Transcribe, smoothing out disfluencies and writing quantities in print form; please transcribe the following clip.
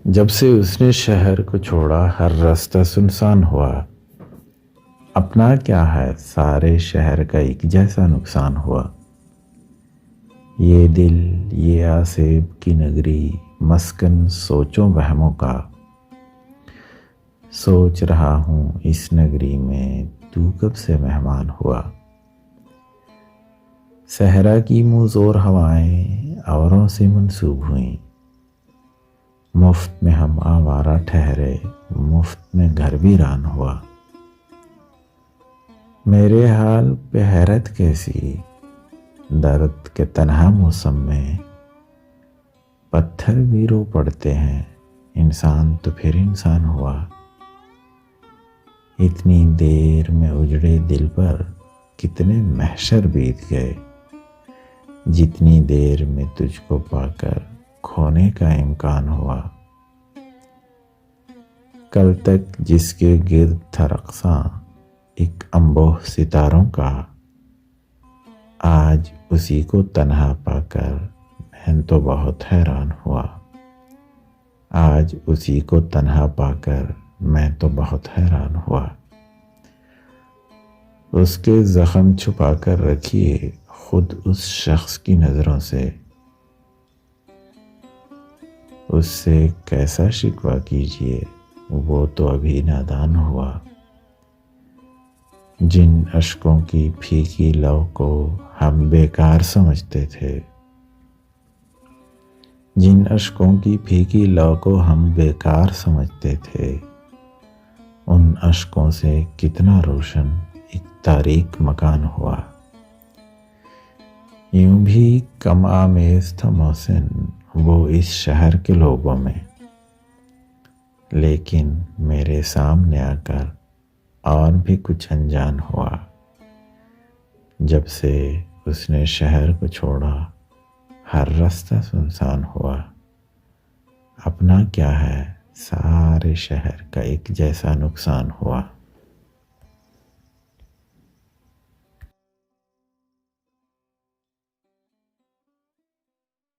جب سے اس نے شہر کو چھوڑا ہر راستہ سنسان ہوا، اپنا کیا ہے سارے شہر کا ایک جیسا نقصان ہوا۔ یہ دل یہ آسیب کی نگری مسکن سوچوں وہموں کا، سوچ رہا ہوں اس نگری میں تو کب سے مہمان ہوا۔ صحرا کی موزور ہوائیں اوروں سے منسوب ہوئیں، مفت میں ہم آوارہ ٹھہرے مفت میں گھر ویران ہوا۔ میرے حال پہ حیرت کیسی درد کے تنہا موسم میں، پتھر بھی رو پڑتے ہیں انسان تو پھر انسان ہوا۔ اتنی دیر میں اجڑے دل پر کتنے محشر بیت گئے، جتنی دیر میں تجھ کو پا کر کھونے کا امکان ہوا۔ کل تک جس کے گرد تھا رقصاں ایک انبوہ ستاروں کا، آج اسی کو تنہا پا کر میں تو بہت حیران ہوا۔ آج اسی کو تنہا پا کر میں تو بہت حیران ہوا۔ اس کے زخم چھپا کر رکھیے خود اس شخص کی نظروں سے، اس سے کیسا شکوہ کیجیے وہ تو ابھی نادان ہوا۔ جن اشکوں کی پھیکی لو کو ہم بیکار سمجھتے تھے، جن اشکوں کی پھیکی لو کو ہم بیکار سمجھتے تھے، ان اشکوں سے کتنا روشن ایک تاریک مکان ہوا۔ یوں بھی کم آمیز تھا محسن وہ اس شہر کے لوگوں میں، لیکن میرے سامنے آ کر اور بھی کچھ انجان ہوا۔ جب سے اس نے شہر کو چھوڑا ہر راستہ سنسان ہوا۔ اپنا کیا ہے سارے شہر کا ایک جیسا نقصان ہوا۔